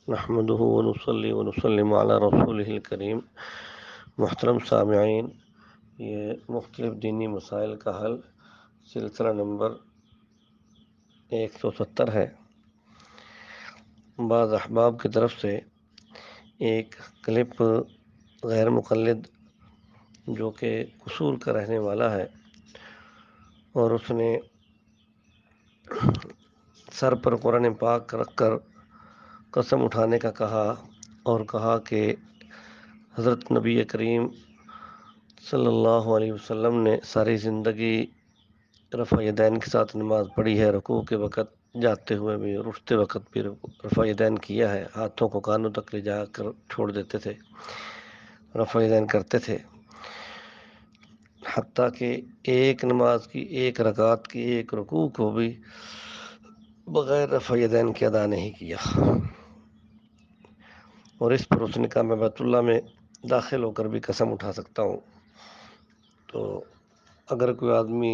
نحمده ونصلي ونسلم علی رسولہ الکریم۔ محترم سامعین، یہ مختلف دینی مسائل کا حل سلسلہ نمبر 170 ہے۔ بعض احباب کی طرف سے ایک کلپ غیر مقلد جو کہ قصور کا رہنے والا ہے اور اس نے سر پر قرآن پاک رکھ کر قسم اٹھانے کا کہا اور کہا کہ حضرت نبی کریم صلی اللہ علیہ وسلم نے ساری زندگی رفع یدین کے ساتھ نماز پڑھی ہے، رکوع کے وقت جاتے ہوئے بھی اور اٹھتے وقت بھی رفع یدین کیا ہے، ہاتھوں کو کانوں تک لے جا کر چھوڑ دیتے تھے، رفع یدین کرتے تھے، حتیٰ کہ ایک نماز کی ایک رکعت کی ایک رکوع کو بھی بغیر رفع یدین کے ادا نہیں کیا۔ اور اس پر اس نے کہا میں بیت اللہ میں داخل ہو کر بھی قسم اٹھا سکتا ہوں۔ تو اگر کوئی آدمی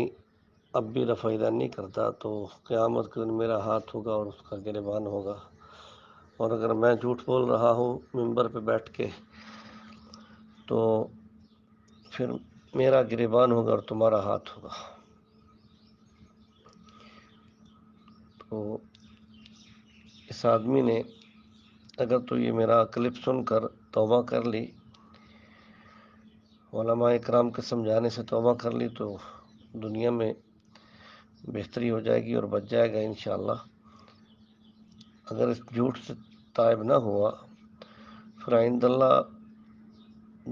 اب بھی رفع یدین نہیں کرتا تو قیامت کے دن میرا ہاتھ ہوگا اور اس کا گریبان ہوگا، اور اگر میں جھوٹ بول رہا ہوں ممبر پہ بیٹھ کے تو پھر میرا گریبان ہوگا اور تمہارا ہاتھ ہوگا۔ تو اس آدمی نے اگر تو یہ میرا کلپ سن کر توبہ کر لی، علماء اکرام کے سمجھانے سے توبہ کر لی، تو دنیا میں بہتری ہو جائے گی اور بچ جائے گا انشاءاللہ۔ اگر اس جھوٹ سے تائب نہ ہوا پھر آئند اللہ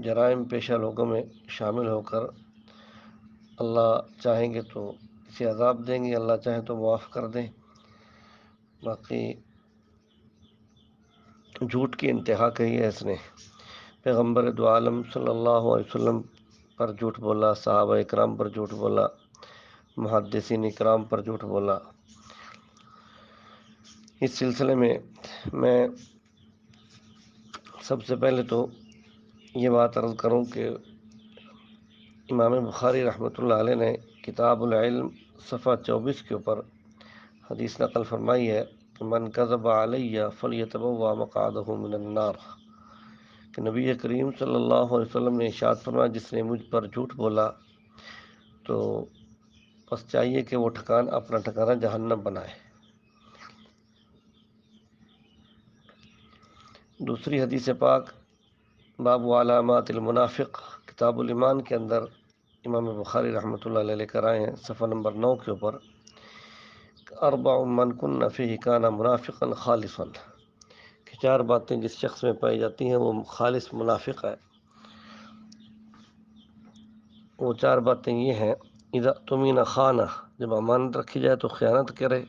جرائم پیشہ لوگوں میں شامل ہو کر اللہ چاہیں گے تو اسے عذاب دیں گے، اللہ چاہیں تو معاف کر دیں۔ باقی جھوٹ کی انتہا کہی ہے اس نے، پیغمبر دو عالم صلی اللہ علیہ وسلم پر جھوٹ بولا، صحابہ اکرام پر جھوٹ بولا، محدثین اکرام پر جھوٹ بولا۔ اس سلسلے میں میں سب سے پہلے تو یہ بات عرض کروں کہ امام بخاری رحمۃ اللہ علیہ نے کتاب العلم صفحہ 24 کے اوپر حدیث نقل فرمائی ہے کہ من کذب علی فلیتبوأ مقعدہ من النار، کہ نبی کریم صلی اللہ علیہ وسلم نے ارشاد فرمایا جس نے مجھ پر جھوٹ بولا تو بس چاہیے کہ وہ اپنا ٹھکانہ جہنم بنائے۔ دوسری حدیث پاک باب علامات المنافق کتاب الایمان کے اندر امام بخاری رحمۃ اللہ علیہ لے کر آئے ہیں صفحہ نمبر 9 کے اوپر، اربع من کن فیہ کان منافقا خالصا، کہ 4 باتیں جس شخص میں پائی جاتی ہیں وہ خالص منافق ہے۔ وہ 4 باتیں یہ ہیں: اذا اؤتمن خانہ، جب امانت رکھی جائے تو خیانت کرے،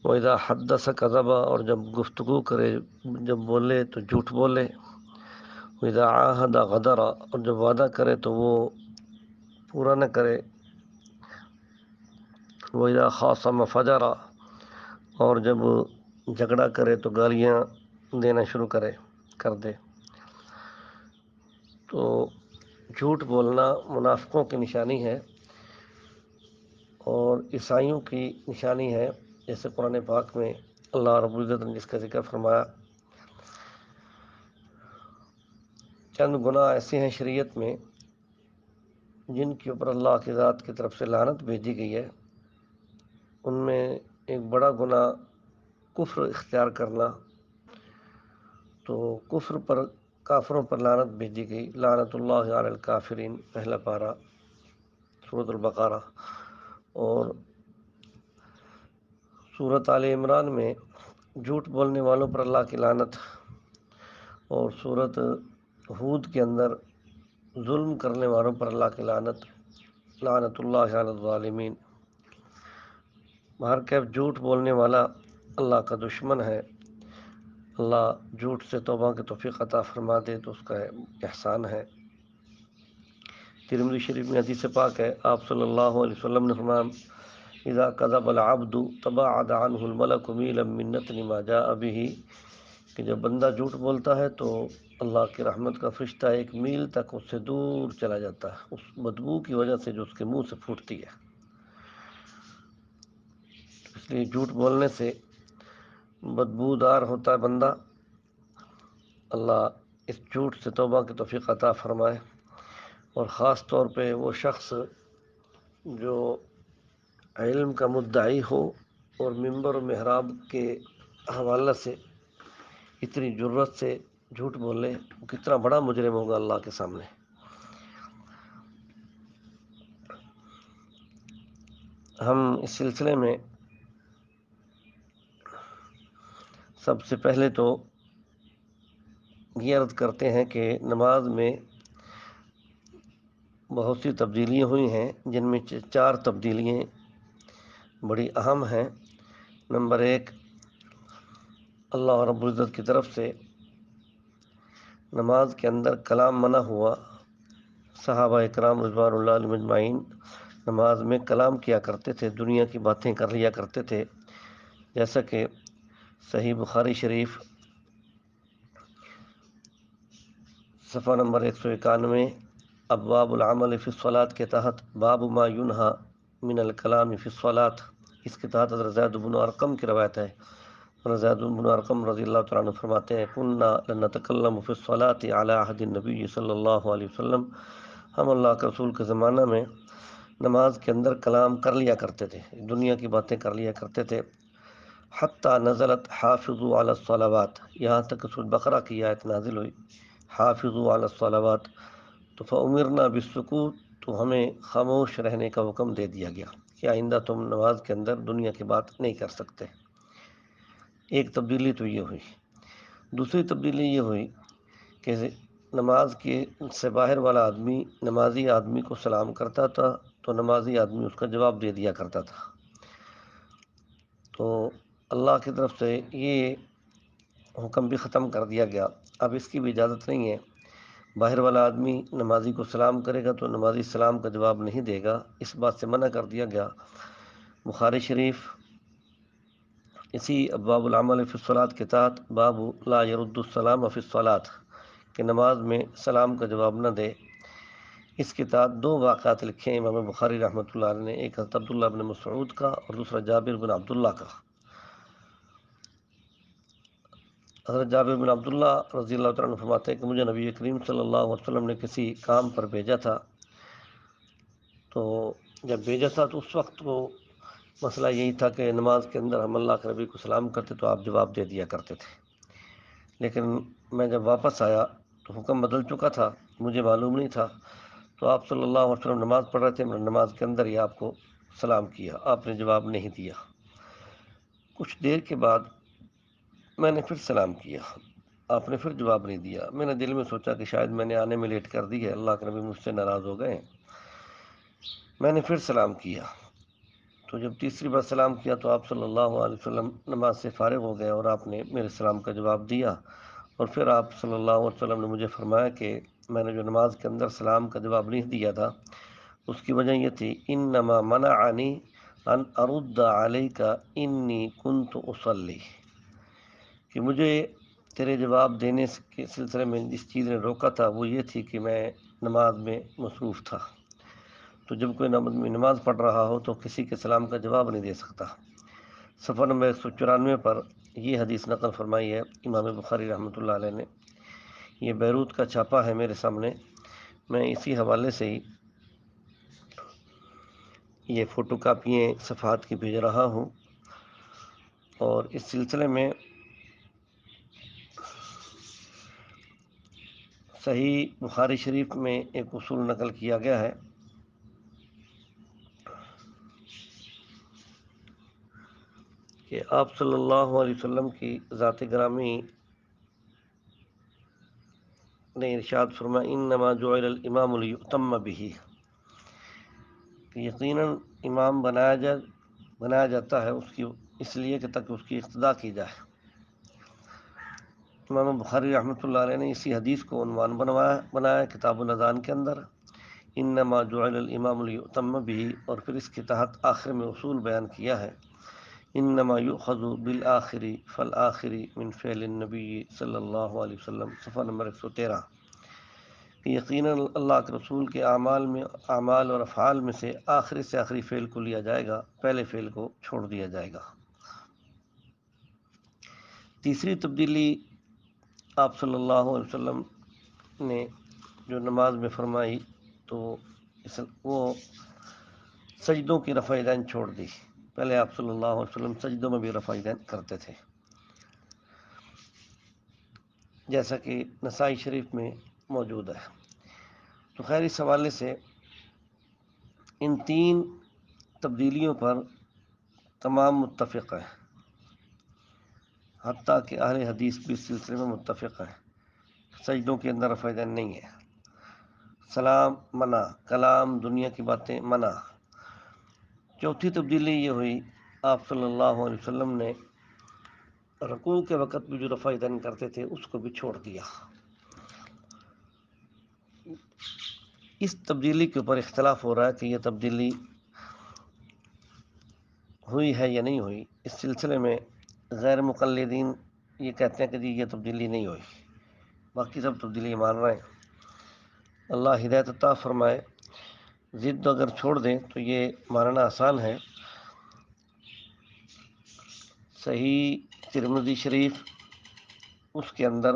واذا حدث کذب، اور جب گفتگو کرے جب بولے تو جھوٹ بولے، واذا عاہد غدر، اور جب وعدہ کرے تو وہ پورا نہ کرے، واذا خاصم فجر، اور جب جھگڑا کرے تو گالیاں دینا شروع کر دے۔ تو جھوٹ بولنا منافقوں کی نشانی ہے اور عیسائیوں کی نشانی ہے، جیسے قرآن پاک میں اللہ رب العزت نے جس کا ذکر فرمایا۔ چند گناہ ایسے ہیں شریعت میں جن کے اوپر اللہ کی ذات کی طرف سے لعنت بھیجی گئی ہے، ان میں ایک بڑا گناہ کفر اختیار کرنا۔ تو کفر پر کافروں پر لعنت بھیجی گئی، لعنت اللہ علی الکافرین، پہلا پارہ سورۃ البقرہ، اور سورۃ آل عمران میں جھوٹ بولنے والوں پر اللہ کی لعنت، اور سورۃ ہود کے اندر ظلم کرنے والوں پر اللہ کی لعنت، لعنت اللہ علی الظالمین۔ بہرکیف جھوٹ بولنے والا اللہ کا دشمن ہے، اللہ جھوٹ سے توبہ کی توفیق عطا فرما دے تو اس کا احسان ہے۔ ترمذی شریف میں حدیث پاک ہے، آپ صلی اللہ علیہ وسلم نے فرمایا اذا کذب العبد تباعد عنہ الملک میلا من نتن ما جاء به، کہ جب بندہ جھوٹ بولتا ہے تو اللہ کی رحمت کا فرشتہ 1 میل تک اس سے دور چلا جاتا ہے، اس بدبو کی وجہ سے جو اس کے منہ سے پھوٹتی ہے۔ اس لیے جھوٹ بولنے سے بدبودار ہوتا ہے بندہ، اللہ اس جھوٹ سے توبہ کی توفیق عطا فرمائے، اور خاص طور پہ وہ شخص جو علم کا مدعی ہو اور منبر و محراب کے حوالے سے اتنی جرت سے جھوٹ بولے، وہ کتنا بڑا مجرم ہوگا اللہ کے سامنے۔ ہم اس سلسلے میں سب سے پہلے تو یہ عرض کرتے ہیں کہ نماز میں بہت سی تبدیلیاں ہوئی ہیں، جن میں 4 تبدیلیاں بڑی اہم ہیں۔ نمبر 1، اللہ رب العزت کی طرف سے نماز کے اندر کلام منع ہوا۔ صحابہ اکرام رضوان اللہ علیہم اجمعین نماز میں کلام کیا کرتے تھے، دنیا کی باتیں کر لیا کرتے تھے، جیسا کہ صحیح بخاری شریف صفحہ نمبر 191 ابواب العمل فی الصلاۃ کے تحت باب ما ینہا من الکلام فی الصلاۃ، اس کے تحت حضرت زید بن ارقم کی روایت ہے۔ حضرت زید بن ارقم رضی اللہ تعالیٰ عنہ فرماتے ہیں، کننا لنتکلم فی الصلاۃ علی عہد النبی صلی اللہ علیہ وسلم، ہم اللہ کے رسول کے زمانہ میں نماز کے اندر کلام کر لیا کرتے تھے، دنیا کی باتیں کر لیا کرتے تھے۔ حتی نزلت حافظوا علی الصلوات، یہاں تک کہ سورۃ بقرہ کی آیت نازل ہوئی، حافظوا علی الصلوات، تو فامرنا بالسکوت، تو ہمیں خاموش رہنے کا حکم دے دیا گیا کہ آئندہ تم نماز کے اندر دنیا کی بات نہیں کر سکتے۔ ایک تبدیلی تو یہ ہوئی۔ دوسری تبدیلی یہ ہوئی کہ نماز کے سے باہر والا آدمی نمازی آدمی کو سلام کرتا تھا تو نمازی آدمی اس کا جواب دے دیا کرتا تھا۔ تو اللہ کی طرف سے یہ حکم بھی ختم کر دیا گیا، اب اس کی بھی اجازت نہیں ہے۔ باہر والا آدمی نمازی کو سلام کرے گا تو نمازی سلام کا جواب نہیں دے گا، اس بات سے منع کر دیا گیا۔ بخاری شریف اسی ابواب العمل فی الصلاۃ کے تحت باب لا يرد السلام فی الصلاۃ، کہ نماز میں سلام کا جواب نہ دے، اس کے تحت 2 واقعات لکھے ہیں امام بخاری رحمۃ اللہ علیہ نے، ایک حضرت عبداللہ بن مسعود کا اور دوسرا جابر بن عبداللہ کا۔ حضرت جابر بن عبداللہ رضی اللہ تعالیٰ عنہ فرماتے ہیں کہ مجھے نبی کریم صلی اللہ علیہ وسلم نے کسی کام پر بھیجا تھا، تو جب بھیجا تھا تو اس وقت وہ مسئلہ یہی تھا کہ نماز کے اندر ہم اللہ کے نبی کو سلام کرتے تو آپ جواب دے دیا کرتے تھے، لیکن میں جب واپس آیا تو حکم بدل چکا تھا، مجھے معلوم نہیں تھا، تو آپ صلی اللہ علیہ وسلم نماز پڑھ رہے تھے، میں نے نماز کے اندر ہی آپ کو سلام کیا، آپ نے جواب نہیں دیا۔ کچھ دیر کے بعد میں نے پھر سلام کیا، آپ نے پھر جواب نہیں دیا۔ میں نے دل میں سوچا کہ شاید میں نے آنے میں لیٹ کر دی ہے، اللہ کے نبی مجھ سے ناراض ہو گئے۔ میں نے پھر سلام کیا، تو جب تیسری بار سلام کیا تو آپ صلی اللہ علیہ وسلم نماز سے فارغ ہو گئے اور آپ نے میرے سلام کا جواب دیا، اور پھر آپ صلی اللہ علیہ وسلم نے مجھے فرمایا کہ میں نے جو نماز کے اندر سلام کا جواب نہیں دیا تھا اس کی وجہ یہ تھی، انما منعنی ان ارد علیک انی کنت اصلی، کہ مجھے تیرے جواب دینے کے سلسلے میں جس چیز نے روکا تھا وہ یہ تھی کہ میں نماز میں مصروف تھا۔ تو جب کوئی نماز پڑھ رہا ہو تو کسی کے سلام کا جواب نہیں دے سکتا۔ صفحہ نمبر 194 پر یہ حدیث نقل فرمائی ہے امام بخاری رحمۃ اللہ علیہ نے، یہ بیروت کا چھاپا ہے میرے سامنے، میں اسی حوالے سے ہی یہ فوٹو کاپیاں صفحات کی بھیج رہا ہوں۔ اور اس سلسلے میں صحیح بخاری شریف میں ایک اصول نقل کیا گیا ہے کہ آپ صلی اللہ علیہ وسلم کی ذات گرامی نے ارشاد فرمایا، انما جعل الامام لیؤتم بہ، کہ یقیناً امام بنایا جاتا ہے اس لیے کہ تاکہ اس کی اقتداء کی جائے۔ امام بخاری رحمۃ اللہ علیہ نے اسی حدیث کو عنوان بنایا کتاب الاذان کے اندر، انما جعل الامام لیؤتم بہ، اور پھر اس کے تحت آخر میں اصول بیان کیا ہے، انما یؤخذ بالآخر فالآخر من فعل النبی صلی اللہ علیہ وسلم، صفحہ نمبر 113، کہ یقیناً اللہ کے رسول کے اعمال اور افعال میں سے آخری فعل کو لیا جائے گا، پہلے فعل کو چھوڑ دیا جائے گا۔ تیسری تبدیلی آپ صلی اللہ علیہ وسلم نے جو نماز میں فرمائی تو وہ سجدوں کی رفع دین چھوڑ دی۔ پہلے آپ صلی اللہ علیہ وسلم سجدوں میں بھی رفع دین کرتے تھے، جیسا کہ نسائی شریف میں موجود ہے۔ تو خیر اس حوالے سے ان تین تبدیلیوں پر تمام متفق ہیں، حتیٰ کہ اہل حدیث بھی اس سلسلے میں متفق ہیں۔ سجدوں کے اندر رفع دین نہیں ہے، سلام منع، کلام دنیا کی باتیں منع۔ چوتھی تبدیلی یہ ہوئی، آپ صلی اللہ علیہ وسلم نے رکوع کے وقت بھی جو رفع دین کرتے تھے اس کو بھی چھوڑ دیا۔ اس تبدیلی کے اوپر اختلاف ہو رہا ہے کہ یہ تبدیلی ہوئی ہے یا نہیں ہوئی۔ اس سلسلے میں غیر مقلدین یہ کہتے ہیں کہ جی یہ تبدیلی نہیں ہوئی، باقی سب تبدیلی مان رہے ہیں۔ اللہ ہدایت عطا فرمائے۔ ضد اگر چھوڑ دیں تو یہ ماننا آسان ہے۔ صحیح ترمذی شریف اس کے اندر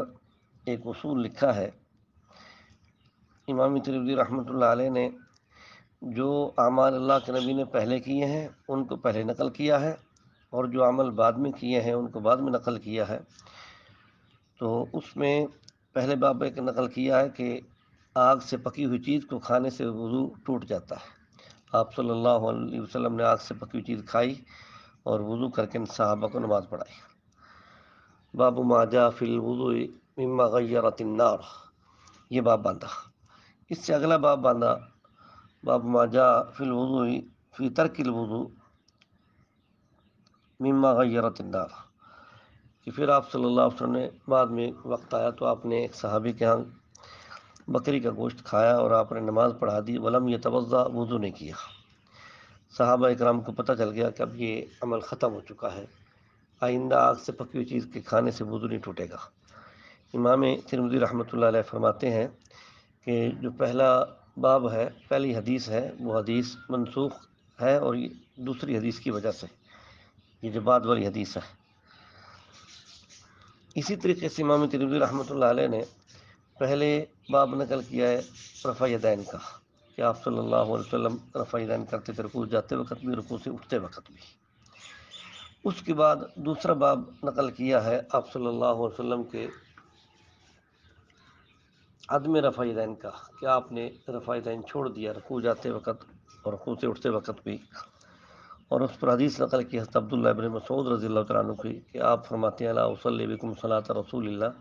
ایک اصول لکھا ہے، امام ترمذی رحمۃ اللہ علیہ نے جو اعمال اللہ کے نبی نے پہلے کیے ہیں ان کو پہلے نقل کیا ہے، اور جو عمل بعد میں کیے ہیں ان کو بعد میں نقل کیا ہے۔ تو اس میں پہلے باب ایک نقل کیا ہے کہ آگ سے پکی ہوئی چیز کو کھانے سے وضو ٹوٹ جاتا ہے۔ آپ صلی اللہ علیہ وسلم نے آگ سے پکی ہوئی چیز کھائی اور وضو کر کے صحابہ کو نماز پڑھائی۔ باب ما جاء فی الوضوء مما غیرت النار، یہ باب باندھا۔ اس سے اگلا باب باندھا، باب ما جاء فی الوضوء فی ترک الوضوء مما غیرت النار، کہ پھر آپ صلی اللہ علیہ وسلم نے بعد میں وقت آیا تو آپ نے ایک صحابی کے ہاں بکری کا گوشت کھایا اور آپ نے نماز پڑھا دی، ولم یتوضا، وضو نہیں کیا۔ صحابہ اکرام کو پتہ چل گیا کہ اب یہ عمل ختم ہو چکا ہے، آئندہ آگ سے پکی ہوئی چیز کے کھانے سے وضو نہیں ٹوٹے گا۔ امام ترمذی رحمۃ اللہ علیہ فرماتے ہیں کہ جو پہلا باب ہے، پہلی حدیث ہے، وہ حدیث منسوخ ہے، اور یہ دوسری حدیث کی وجہ سے یہ جو بعد والی حدیث ہے۔ اسی طریقے سے امام ترمذی رحمۃ اللہ علیہ نے پہلے باب نقل کیا ہے رفع یدین کا، کہ آپ صلی اللہ علیہ وسلم رفع یدین کرتے تھے، رکوع جاتے وقت بھی، رکوع سے اٹھتے وقت بھی۔ اس کے بعد دوسرا باب نقل کیا ہے آپ صلی اللہ علیہ وسلم کے عدم رفع یدین کا، کہ آپ نے رفع یدین چھوڑ دیا رکوع جاتے وقت اور رکوع سے اٹھتے وقت بھی۔ اور اس پر حدیث نقل کی حضرت عبداللہ ابن مسعود رضی اللہ تعالیٰ عنہ کی، کہ آپ فرماتے ہیں لا اصلی بکم صلاۃ رسول اللہ،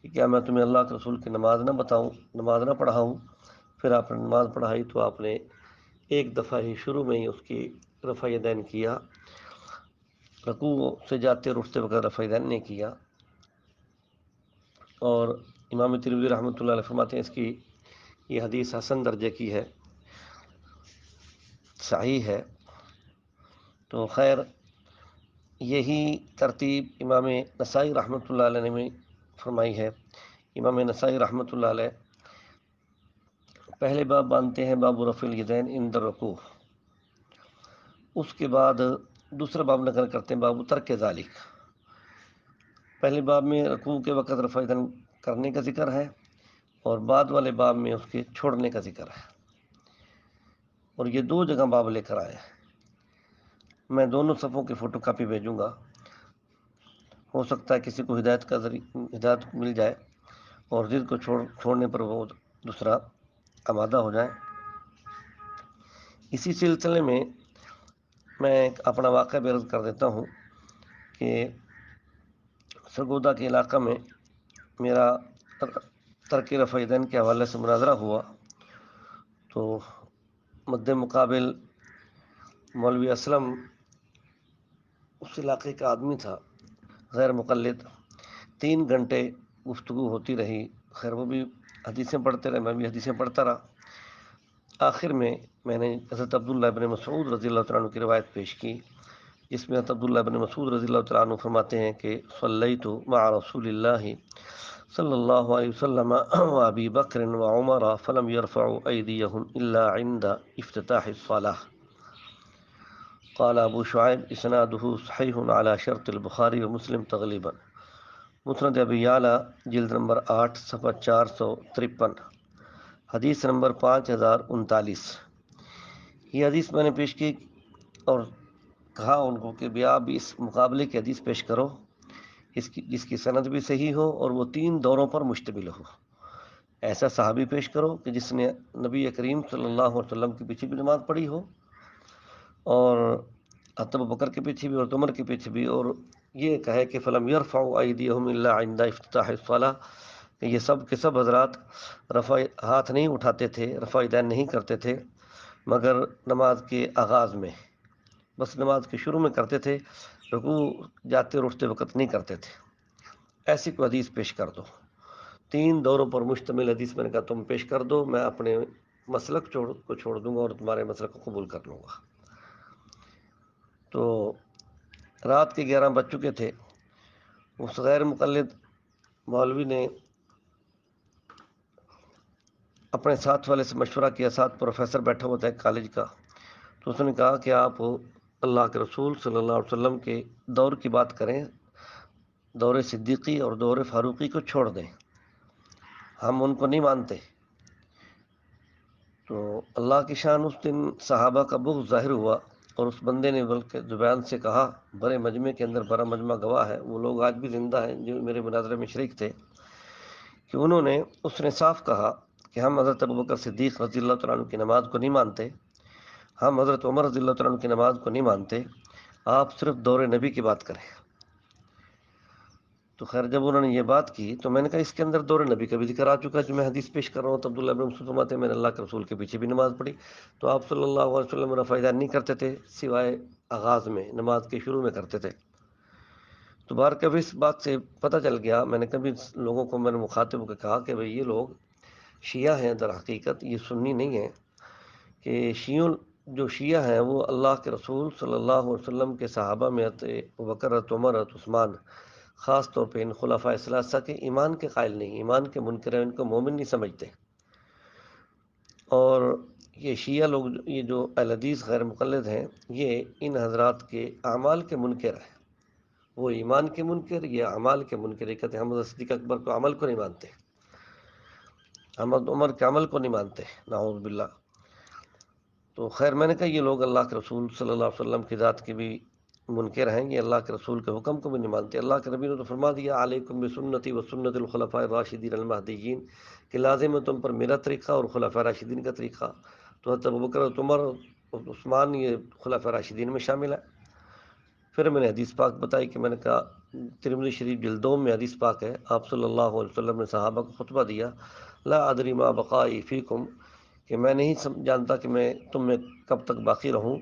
کہ کیا میں تمہیں اللہ کے رسول کی نماز نہ بتاؤں، نماز نہ پڑھاؤں۔ پھر آپ نے نماز پڑھائی تو آپ نے ایک دفعہ ہی شروع میں ہی اس کی رفع یدین کیا، رکوع سے جاتے اور اٹھتے وقت رفع یدین نہیں کیا۔ اور امام ترمذی رحمۃ اللہ علیہ فرماتے ہیں اس کی یہ حدیث حسن درجے کی ہے، صحیح ہے۔ تو خیر یہی ترتیب امام نسائی رحمۃ اللہ علیہ نے بھی فرمائی ہے۔ امام نسائی رحمۃ اللہ علیہ پہلے باب باندھتے ہیں باب رفع الیدین عند الرکوع، اس کے بعد دوسرا باب نقل کرتے ہیں باب ترک ذالک۔ پہلے باب میں رکوع کے وقت رفع یدین کرنے کا ذکر ہے، اور بعد والے باب میں اس کے چھوڑنے کا ذکر ہے، اور یہ دو جگہ باب لے کر آئے ہیں۔ میں دونوں صفوں کی فوٹو کاپی بھیجوں گا، ہو سکتا ہے کسی کو ہدایت مل جائے اور ضد کو چھوڑنے پر وہ دوسرا آمادہ ہو جائے۔ اسی سلسلے میں میں ایک اپنا واقعہ بیان کر دیتا ہوں کہ سرگودا کے علاقہ میں میرا ترک رفع یدین کے حوالے سے مناظرہ ہوا، تو مد مقابل مولوی اسلم اس علاقے کا آدمی تھا، غیر مقلد۔ 3 گھنٹے گفتگو ہوتی رہی، خیر وہ بھی حدیثیں پڑھتے رہے، میں بھی حدیثیں پڑھتا رہا۔ آخر میں میں نے حضرت عبداللہ ابن مسعود رضی اللہ تعالیٰ عنہ کی روایت پیش کی، جس میں حضرت عبداللہ ابن مسعود رضی اللہ تعالیٰ عنہ فرماتے ہیں کہ صلیت مع رسول اللہ صلی اللہ علیہ وسلم وابی بکر وعمر فلم يرفعوا ایدیہم الا عند افتتاح الصلاۃ۔ قال ابو شعیب اسنادہ صحیح علی شرط البخاری ومسلم تغلیبا، مسند ابی یعلا جلد نمبر 8 صفحہ 453، حدیث نمبر 5039۔ یہ حدیث میں نے پیش کی اور کہا ان کو کہ آپ بھی اس مقابلے کی حدیث پیش کرو جس کی سند بھی صحیح ہو اور وہ 3 دوروں پر مشتمل ہو۔ ایسا صحابی پیش کرو کہ جس نے نبی کریم صلی اللہ علیہ وسلم کے پیچھے بھی نماز پڑھی ہو، اور ابو بکر کے پیچھے بھی اور عمر کے پیچھے بھی، اور یہ کہے کہ فلم یرفعوا ایدیہم الا عند افتتاح الصلاۃ، کہ یہ سب کے سب حضرات رفع ہاتھ نہیں اٹھاتے تھے، رفع یدین نہیں کرتے تھے مگر نماز کے آغاز میں، بس نماز کے شروع میں کرتے تھے، رکوع جاتے اور اٹھتے وقت نہیں کرتے تھے۔ ایسی کوئی حدیث پیش کر دو۔ 3 دوروں پر مشتمل حدیث میں نے کہا تم پیش کر دو، میں اپنے مسلک کو چھوڑ دوں گا اور تمہارے مسلک کو قبول کر لوں گا۔ تو رات کے 11 بج چکے تھے۔ اس غیر مقلد مولوی نے اپنے ساتھ والے سے مشورہ کیا، ساتھ پروفیسر بیٹھا ہوا تھا ایک کالج کا، تو اس نے کہا کہ آپ اللہ کے رسول صلی اللہ علیہ وسلم کے دور کی بات کریں، دور صدیقی اور دور فاروقی کو چھوڑ دیں، ہم ان کو نہیں مانتے۔ تو اللہ کی شان اس دن صحابہ کا بغض ظاہر ہوا، اور اس بندے نے بلکہ زبان سے کہا، بڑے مجمع کے اندر بڑا مجمع گواہ ہے، وہ لوگ آج بھی زندہ ہیں جو میرے مناظرے میں شریک تھے، کہ اس نے صاف کہا کہ ہم حضرت ابوبکر صدیق رضی اللہ تعالیٰ عنہ کی نماز کو نہیں مانتے، ہم حضرت عمر رضی اللہ تعالیٰ عنہ کی نماز کو نہیں مانتے، آپ صرف دور نبی کی بات کریں۔ تو خیر جب انہوں نے یہ بات کی تو میں نے کہا اس کے اندر دور نبی کا بھی ذکر آ چکا ہے جو میں حدیث پیش کر رہا ہوں۔ تو عبداللہ بن مسعود فرماتے ہیں میں نے اللہ کے رسول کے پیچھے بھی نماز پڑھی تو آپ صلی اللہ علیہ وسلم رفع یدین نہیں کرتے تھے سوائے آغاز میں، نماز کے شروع میں کرتے تھے۔ تو بار کبھی اس بات سے پتہ چل گیا، میں نے کبھی لوگوں کو میں نے مخاطب کو کہا کہ بھئی یہ لوگ شیعہ ہیں، در حقیقت یہ سنی نہیں ہیں، کہ جو شیعہ ہیں وہ اللہ کے رسول صلی اللہ علیہ وسلم کے صحابہ میں ابوبکر، عمر، عثمان، خاص طور پہ ان خلفاء ثلاثہ کے ایمان کے قائل نہیں، ایمان کے منکر ہیں، ان کو مومن نہیں سمجھتے۔ اور یہ شیعہ لوگ، یہ جو اہل حدیث غیر مقلد ہیں، یہ ان حضرات کے اعمال کے منکر ہیں، وہ ایمان کے منکر، یہ اعمال کے منکر، کہتے ہیں ہم حضرت صدیق اکبر کو عمل کو نہیں مانتے، ہم عمر کے عمل کو نہیں مانتے، نعوذ باللہ۔ تو خیر میں نے کہا یہ لوگ اللہ کے رسول صلی اللہ علیہ وسلم کی ذات کے بھی منکر ہیں، یہ اللہ کے رسول کے حکم کو بھی نہیں مانتے۔ اللہ کے نبی نے تو فرما دیا علیکم بسنتی و سنت الخلفاء الراشدین المہدیین، کہ لازم ہے تم پر میرا طریقہ اور خلفاء راشدین کا طریقہ۔ تو حضرت ابوبکر، عمر اور عثمان یہ خلفاء راشدین میں شامل ہے۔ پھر میں نے حدیث پاک بتائی کہ میں نے کہا ترمذی شریف جلد 2 میں حدیث پاک ہے، آپ صلی اللہ علیہ وسلم نے صحابہ کو خطبہ دیا، لا ادری ما بقائی فیکم، کہ میں نہیں جانتا کہ میں تم میں کب تک باقی رہوں،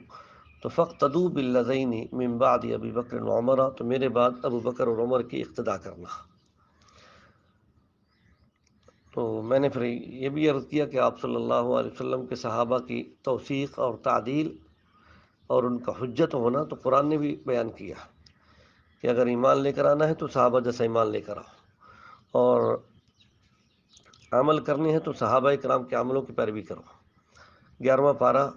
تو فاقتدوا بالذین من بعد ابی بکر و عمر، تو میرے بعد ابو بکر اور عمر کی اقتداء کرنا۔ تو میں نے پھر یہ بھی عرض کیا کہ آپ صلی اللہ علیہ وسلم کے صحابہ کی توثیق اور تعدیل اور ان کا حجت ہونا تو قرآن نے بھی بیان کیا کہ اگر ایمان لے کر آنا ہے تو صحابہ جیسا ایمان لے کر آؤ، اور عمل کرنے ہیں تو صحابہ کرام کے عملوں کی پیروی کرو۔ 11واں پارہ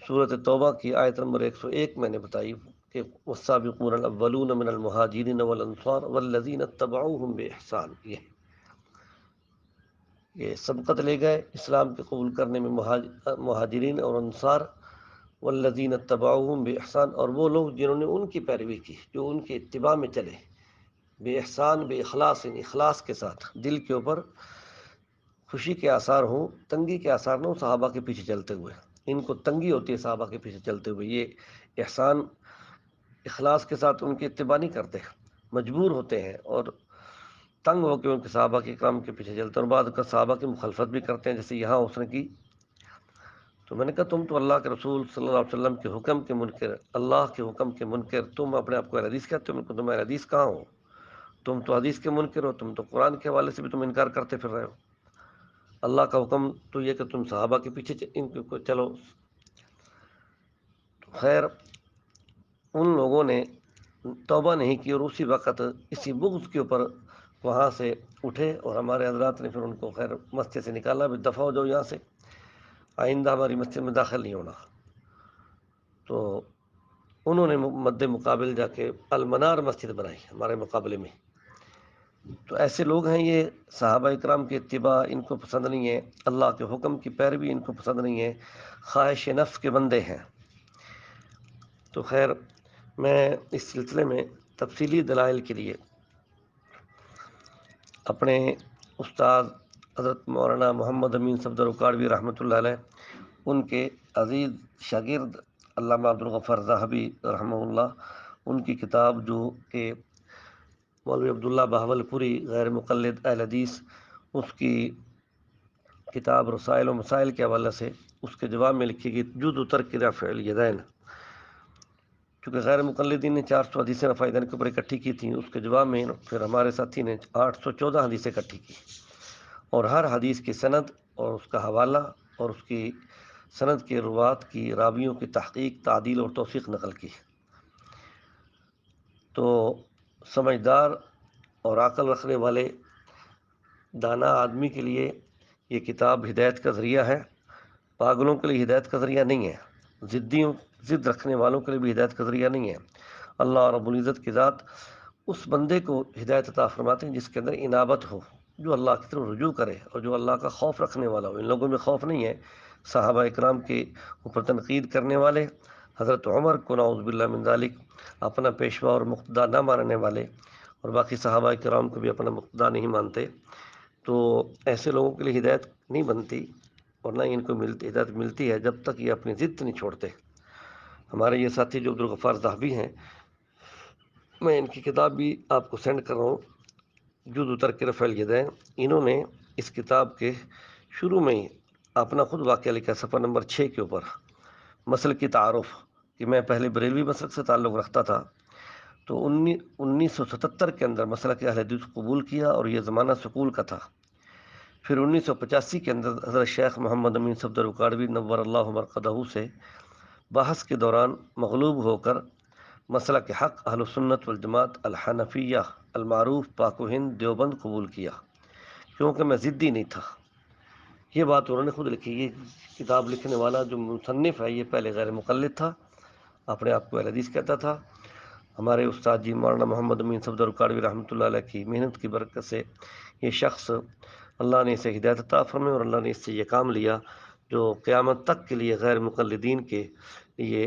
سورۃ توبہ کی آیت نمبر 101 میں نے بتائی کہ والسابقون الاولون من المہاجرین والانصار والذین اتبعوہم باحسان، یہ سبقت لے گئے اسلام کے قبول کرنے میں مہاجرین اور انصار، والذین اتبعوہم باحسان، اور وہ لوگ جنہوں نے ان کی پیروی کی، جو ان کے اتباع میں چلے، بے احسان، بے اخلاص، اخلاص کے ساتھ، دل کے اوپر خوشی کے آثار ہوں، تنگی کے آثار نہ ہوں صحابہ کے پیچھے چلتے ہوئے۔ ان کو تنگی ہوتی ہے صحابہ کے پیچھے چلتے ہوئے، یہ احسان اخلاص کے ساتھ ان کی اتباع نہیں کرتے، مجبور ہوتے ہیں اور تنگ ہو کے ان کے صحابہ کے کام کے پیچھے چلتے ہیں، اور بعد کا صحابہ کی مخالفت بھی کرتے ہیں جیسے یہاں اس نے کی۔ تو میں نے کہا تم تو اللہ کے رسول صلی اللہ علیہ وسلم کے حکم کے منکر، اللہ کے حکم کے منکر، تم اپنے آپ کو اہل حدیث کہتے ہو، تم اہل حدیث کہاں ہو؟ تم تو حدیث کے منکر ہو، تم تو قرآن کے حوالے سے بھی تم انکار کرتے پھر رہے ہو۔ اللہ کا حکم تو یہ کہ تم صحابہ کے پیچھے ان کو چلو۔ تو خیر ان لوگوں نے توبہ نہیں کی اور اسی وقت اسی بغض کے اوپر وہاں سے اٹھے، اور ہمارے حضرات نے پھر ان کو خیر مسجد سے نکالا، بھی دفع ہو جاؤ یہاں سے، آئندہ ہماری مسجد میں داخل نہیں ہونا۔ تو انہوں نے مد مقابل جا کے المنار مسجد بنائی ہمارے مقابلے میں، تو ایسے لوگ ہیں، یہ صحابہ اکرام کی اتباع ان کو پسند نہیں ہے، اللہ کے حکم کی پیروی ان کو پسند نہیں ہے، خواہش نفس کے بندے ہیں۔ تو خیر، میں اس سلسلے میں تفصیلی دلائل کے لیے اپنے استاد حضرت مولانا محمد امین صفدر اکاڑوی رحمۃ اللہ علیہ، ان کے عزیز شاگرد علامہ عبدالغفار ذہبی رحمہ اللہ، ان کی کتاب جو کہ مولوی عبداللہ بہاول پوری غیر مقلد اہل حدیث، اس کی کتاب رسائل و مسائل کے حوالے سے اس کے جواب میں لکھی گئی جز ترک رفع الیدین، چونکہ غیر مقلدین نے 400 حدیثیں رفع الیدین کے اوپر اکٹھی کی تھیں، اس کے جواب میں پھر ہمارے ساتھی نے 814 حدیثیں اکٹھی کی، اور ہر حدیث کی سند اور اس کا حوالہ اور اس کی سند کے روات کی راویوں کی تحقیق، تعدیل اور توثیق نقل کی۔ تو سمجھدار اور عقل رکھنے والے دانا آدمی کے لیے یہ کتاب ہدایت کا ذریعہ ہے، پاگلوں کے لیے ہدایت کا ذریعہ نہیں ہے، ضد رکھنے والوں کے لیے بھی ہدایت کا ذریعہ نہیں ہے۔ اللہ رب العزت کی ذات اس بندے کو ہدایت عطا فرماتے ہیں جس کے اندر انابت ہو، جو اللہ کی طرف رجوع کرے اور جو اللہ کا خوف رکھنے والا ہو۔ ان لوگوں میں خوف نہیں ہے، صحابہ اکرام کے اوپر تنقید کرنے والے، حضرت عمر کو نعوذ باللہ من ذالک اپنا پیشوا اور مقتدا نہ ماننے والے، اور باقی صحابہ کرام کو بھی اپنا مقتدا نہیں مانتے، تو ایسے لوگوں کے لیے ہدایت نہیں بنتی، اور نہ ان کو ہدایت ملتی ہے جب تک یہ اپنی ضد نہیں چھوڑتے۔ ہمارے یہ ساتھی جو عبدالغفار ذہبی ہیں، میں ان کی کتاب بھی آپ کو سینڈ کر رہا ہوں، جز ترک رفع الیدین۔ انہوں نے اس کتاب کے شروع میں ہی اپنا خود واقعہ لکھا، صفحہ نمبر 6 کے اوپر، مسلک کی تعارف، کہ میں پہلے بریلوی مسلک سے تعلق رکھتا تھا، تو 1977 کے اندر مسلک اہل حدیث قبول کیا، اور یہ زمانہ سکول کا تھا۔ پھر 1985 کے اندر حضرت شیخ محمد امین صفدر اکاڑوی نور اللہ مرقدہ سے بحث کے دوران مغلوب ہو کر مسلک حق اہل سنت والجماعت الحنفیہ المعروف پاک و ہند دیوبند قبول کیا، کیونکہ میں ضدی نہیں تھا۔ یہ بات انہوں نے خود لکھی۔ یہ کتاب لکھنے والا جو مصنف ہے، یہ پہلے غیر مقلد تھا، اپنے آپ کو اہل حدیث کہتا تھا۔ ہمارے استاد جی مولانا محمد امین صفدر اکاڑوی رحمۃ اللہ علیہ کی محنت کی برکت سے یہ شخص، اللہ نے اسے ہدایت عطا فرمائی، اور اللہ نے اس سے یہ کام لیا جو قیامت تک کے لیے غیر مقلدین کے یہ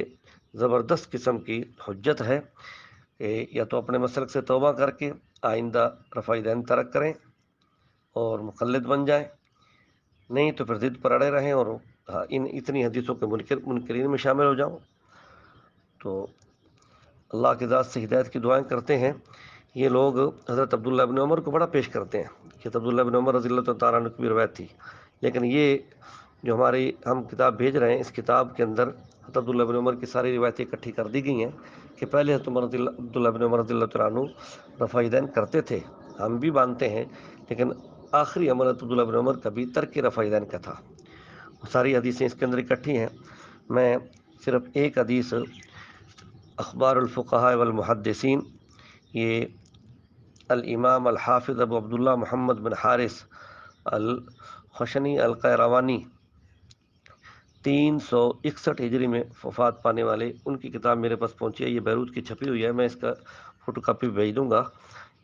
زبردست قسم کی حجت ہے، کہ یا تو اپنے مسلک سے توبہ کر کے آئندہ رفع الیدین ترک کریں اور مقلد بن جائیں، نہیں تو پھر ضد پر اڑے رہیں اور ان اتنی حدیثوں کے منکرین میں شامل ہو جاؤں۔ تو اللہ کی ذات سے ہدایت کی دعائیں کرتے ہیں۔ یہ لوگ حضرت عبداللہ ابن عمر کو بڑا پیش کرتے ہیں کہ عبداللہ ابن عمر رضی اللہ تعالیٰ عنہ کی بھی روایت تھی، لیکن یہ جو ہماری ہم کتاب بھیج رہے ہیں، اس کتاب کے اندر حضرت عبداللہ ابن عمر کی ساری روایتیں اکٹھی کر دی گئی ہیں، کہ پہلے حضرت عبداللہ ابن عمر رضی اللہ تعالیٰ عنہ رفع الیدین کرتے تھے، ہم بھی مانتے ہیں، لیکن آخری عمل حضرت عبداللہ ابن عمر کا بھی ترک رفع الیدین کا تھا۔ ساری حدیثیں اس کے اندر اکٹھی ہیں۔ میں صرف ایک حدیث اخبار الفقہاء والمحدثین، یہ الامام الحافظ ابو عبداللہ محمد بن حارث الخشنی القیروانی 361 ہجری میں وفات پانے والے، ان کی کتاب میرے پاس پہنچی ہے، یہ بیروت کی چھپی ہوئی ہے، میں اس کا فوٹو کاپی بھیج دوں گا۔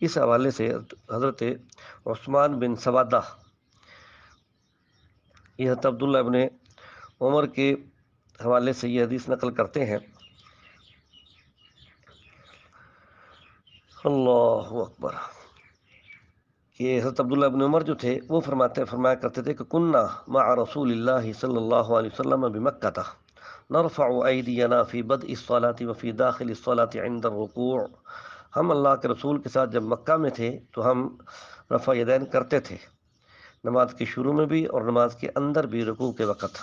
اس حوالے سے حضرت عثمان بن سوادہ، یہ حضرت عبداللہ ابن عمر کے حوالے سے یہ حدیث نقل کرتے ہیں، اللہ اکبر، کہ حضرت عبداللہ ابن عمر جو تھے وہ فرمایا کرتے تھے کہ کننا مع رسول اللہ صلی اللہ علیہ وسلم بمکہ نرفع ایدینا فی بدء الصلاة وفی داخل الصلاة عند الرکوع، ہم اللہ کے رسول کے ساتھ جب مکہ میں تھے تو ہم رفع یدین کرتے تھے، نماز کے شروع میں بھی اور نماز کے اندر بھی، رکوع کے وقت،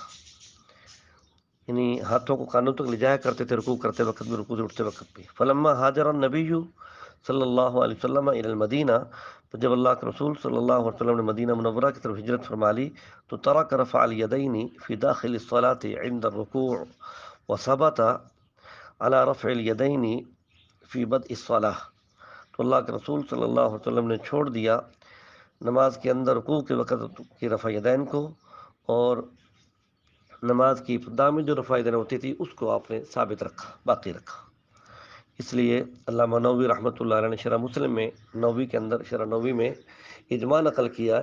یعنی ہاتھوں کو کانوں تک لے جایا کرتے تھے رکوع کرتے وقت بھی، رکوع سے اٹھتے وقت بھی۔ فلما ہاجر النبی صلی اللہ علیہ وسلم الی المدینہ، تو جب اللہ کے رسول صلی اللہ علیہ وسلم نے مدینہ منورہ کی طرف ہجرت فرما لی، تو ترک رفع الیدین فی داخل الصلاة عند الرکوع وثبت علی رفع الیدین فی بدء الصلاة، تو اللہ کے رسول صلی اللہ علیہ وسلم نے چھوڑ دیا نماز کے اندر رکوع کے وقت کی رفع یدین کو، اور نماز کی ابتدا میں جو رفع یدین ہوتی تھی اس کو آپ نے ثابت رکھا، باقی رکھا۔ اس لیے علامہ نووی رحمۃ اللہ علیہ نے شرح مسلم میں نووی کے اندر شرح نووی میں اجماع نقل کیا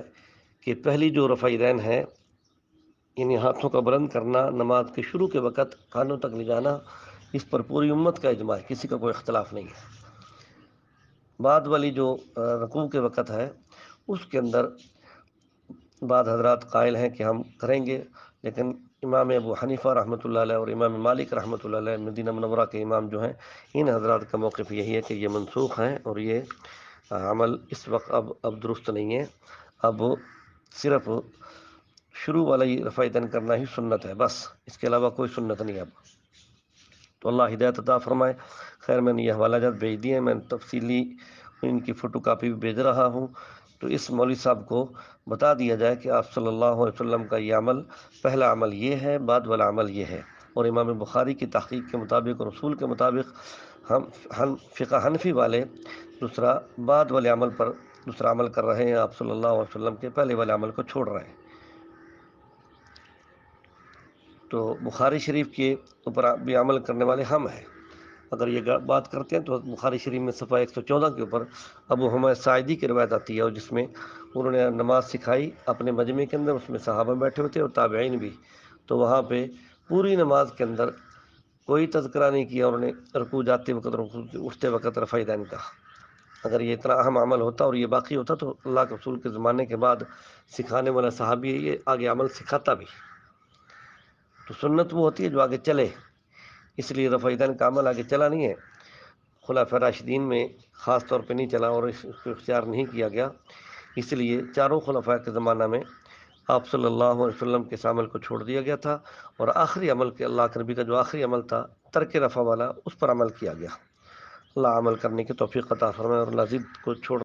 کہ پہلی جو رفع یدین ہے یعنی ہاتھوں کا بلند کرنا نماز کے شروع کے وقت کانوں تک لے جانا، اس پر پوری امت کا اجماع ہے، کسی کا کوئی اختلاف نہیں ہے۔ بعد والی جو رکوع کے وقت ہے اس کے اندر بعض حضرات قائل ہیں کہ ہم کریں گے، لیکن امام ابو حنیفہ رحمۃ اللہ علیہ اور امام مالک رحمۃ اللہ علیہ مدینہ منورہ کے امام جو ہیں، ان حضرات کا موقف یہی ہے کہ یہ منسوخ ہیں اور یہ عمل اس وقت اب درست نہیں ہے، اب صرف شروع والا ہی رفع یدین کرنا ہی سنت ہے، بس اس کے علاوہ کوئی سنت نہیں ہے اب۔ تو اللہ ہدایت عطا فرمائے۔ خیر، میں نے یہ حوالہ جات بھیج دیے ہیں، میں تفصیلی ان کی فوٹو کاپی بھی بھیج رہا ہوں، تو اس مولوی صاحب کو بتا دیا جائے کہ آپ صلی اللہ علیہ وسلم کا یہ عمل، پہلا عمل یہ ہے، بعد والا عمل یہ ہے، اور امام بخاری کی تحقیق کے مطابق اور اصول کے مطابق ہم فقہ حنفی والے دوسرا بعد والے عمل پر دوسرا عمل کر رہے ہیں، آپ صلی اللہ علیہ وسلم کے پہلے والے عمل کو چھوڑ رہے ہیں۔ تو بخاری شریف کے اوپر بھی عمل کرنے والے ہم ہیں۔ اگر یہ بات کرتے ہیں تو بخاری شریف میں صفحہ 114 کے اوپر ابو حمید ساعدی کی روایت آتی ہے، اور جس میں انہوں نے نماز سکھائی اپنے مجمع کے اندر، اس میں صحابہ بیٹھے ہوتے اور تابعین بھی، تو وہاں پہ پوری نماز کے اندر کوئی تذکرہ نہیں کیا انہوں نے رکوع جاتے وقت، رکوع اٹھتے وقت رفع یدین کا۔ اگر یہ اتنا اہم عمل ہوتا اور یہ باقی ہوتا تو اللہ کے رسول کے زمانے کے بعد سکھانے والا صحابی ہے، یہ آگے عمل سکھاتا بھی۔ تو سنت وہ ہوتی ہے جو آگے چلے، اس لیے رفع یدین کا عمل آگے چلا نہیں ہے، خلفاء راشدین میں خاص طور پہ نہیں چلا اور اس کو اختیار نہیں کیا گیا، اس لیے چاروں خلفاء کے زمانہ میں آپ صلی اللہ علیہ وسلم کے اس عمل کو چھوڑ دیا گیا تھا، اور آخری عمل کے اللہ کے نبی کا جو آخری عمل تھا ترک رفع والا، اس پر عمل کیا گیا۔ اللہ عمل کرنے کی توفیق عطا فرمائے اور اللہ ضد کو چھوڑ